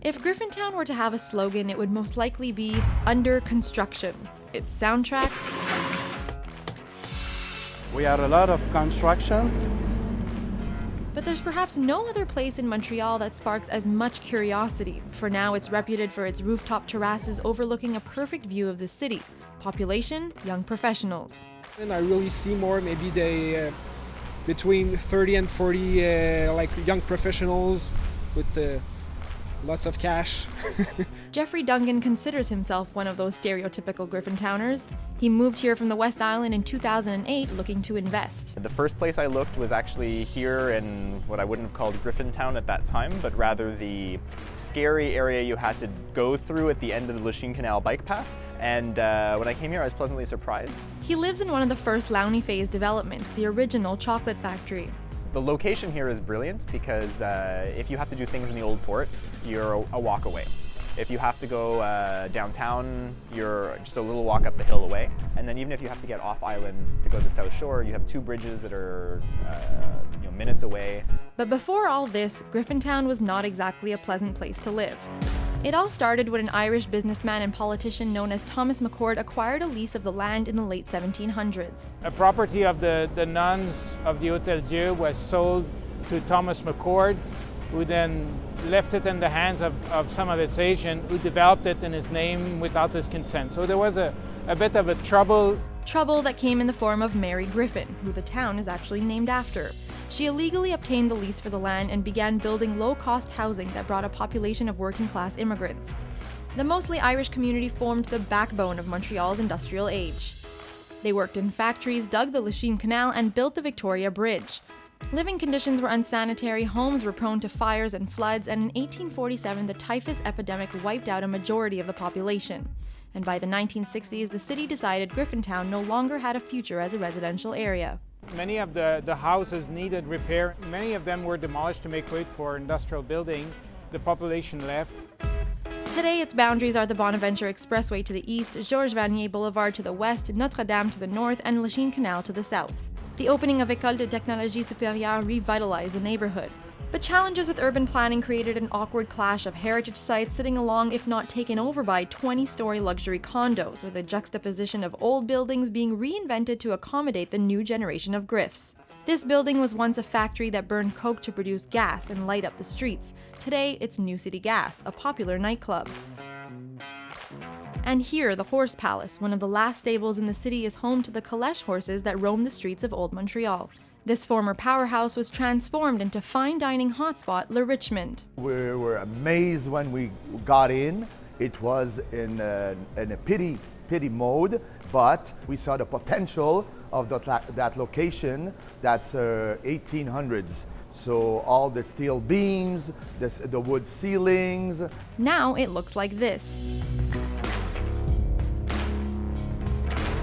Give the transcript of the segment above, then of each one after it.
If Griffintown were to have a slogan, it would most likely be under construction. Its soundtrack: We had a lot of construction. But there's perhaps no other place in Montreal that sparks as much curiosity. For now, it's reputed for its rooftop terraces overlooking a perfect view of the city. Population: young professionals. And I really see more, maybe between 30 and 40 young professionals with lots of cash. Jeffrey Dungan considers himself one of those stereotypical Griffintowners. He moved here from the West Island in 2008 looking to invest. The first place I looked was actually here in what I wouldn't have called Griffintown at that time, but rather the scary area you had to go through at the end of the Lachine Canal bike path. And when I came here, I was pleasantly surprised. He lives in one of the first Launay Phase developments, the original chocolate factory. The location here is brilliant because if you have to do things in the old port, you're a walk away. If you have to go downtown, you're just a little walk up the hill away. And then even if you have to get off island to go to the South Shore, you have two bridges that are minutes away. But before all this, Griffintown was not exactly a pleasant place to live. It all started when an Irish businessman and politician known as Thomas McCord acquired a lease of the land in the late 1700s. A property of the nuns of the Hôtel Dieu was sold to Thomas McCord, who then left it in the hands of some of its agents who developed it in his name without his consent. So there was a bit of a trouble. Trouble that came in the form of Mary Griffin, who the town is actually named after. She illegally obtained the lease for the land and began building low-cost housing that brought a population of working-class immigrants. The mostly Irish community formed the backbone of Montreal's industrial age. They worked in factories, dug the Lachine Canal, and built the Victoria Bridge. Living conditions were unsanitary, homes were prone to fires and floods, and in 1847 the typhus epidemic wiped out a majority of the population. And by the 1960s, the city decided Griffintown no longer had a future as a residential area. Many of the houses needed repair. Many of them were demolished to make way for industrial building. The population left. Today, its boundaries are the Bonaventure Expressway to the east, Georges Vanier Boulevard to the west, Notre Dame to the north, and Lachine Canal to the south. The opening of École de Technologie Supérieure revitalized the neighborhood. But challenges with urban planning created an awkward clash of heritage sites sitting along, if not taken over by, 20-story luxury condos, with a juxtaposition of old buildings being reinvented to accommodate the new generation of Griffs. This building was once a factory that burned coke to produce gas and light up the streets. Today, it's New City Gas, a popular nightclub. And here, the Horse Palace, one of the last stables in the city, is home to the calèche horses that roam the streets of Old Montreal. This former powerhouse was transformed into fine dining hotspot Le Richmond. We were amazed when we got in. It was in a pity mode, but we saw the potential of that location. That's 1800s. So all the steel beams, the wood ceilings. Now it looks like this.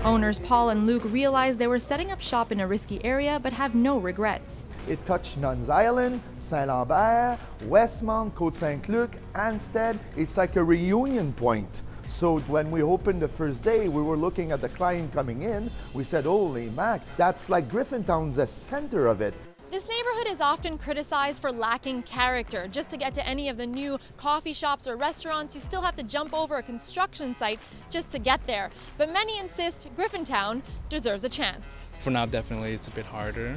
Owners Paul and Luke realized they were setting up shop in a risky area but have no regrets. It touched Nuns Island, Saint-Lambert, Westmount, Côte-Saint-Luc, Anstead. It's like a reunion point. So when we opened the first day, we were looking at the client coming in. We said, holy mac, that's like Griffintown's the center of it. This neighborhood is often criticized for lacking character. Just to get to any of the new coffee shops or restaurants, you still have to jump over a construction site just to get there. But many insist Griffintown deserves a chance. For now, definitely it's a bit harder,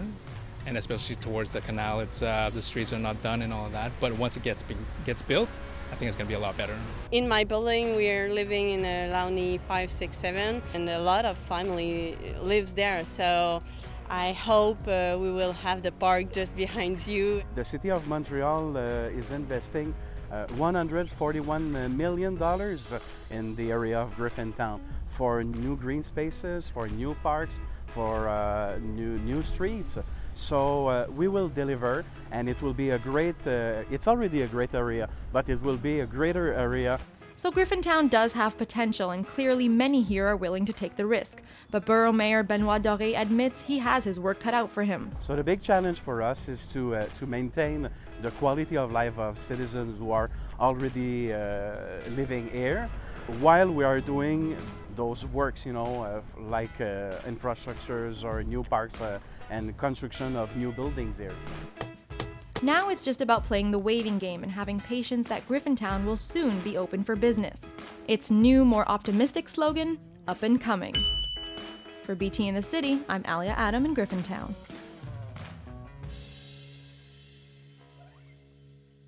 and especially towards the canal, it's the streets are not done and all of that. But once it gets built, I think it's going to be a lot better. In my building, we are living in a Launay 567, and a lot of family lives there. So I hope we will have the park just behind you. The city of Montreal is investing $141 million in the area of Griffintown for new green spaces, for new parks, for new streets. So we will deliver, and it will be a great, it's already a great area, but it will be a greater area. So Griffintown does have potential, and clearly many here are willing to take the risk. But Borough Mayor Benoit Doré admits he has his work cut out for him. So the big challenge for us is to maintain the quality of life of citizens who are already living here, while we are doing those works, like infrastructures or new parks and construction of new buildings here. Now it's just about playing the waiting game and having patience that Griffintown will soon be open for business. Its new, more optimistic slogan, up and coming. For BT in the City, I'm Alia Adam in Griffintown.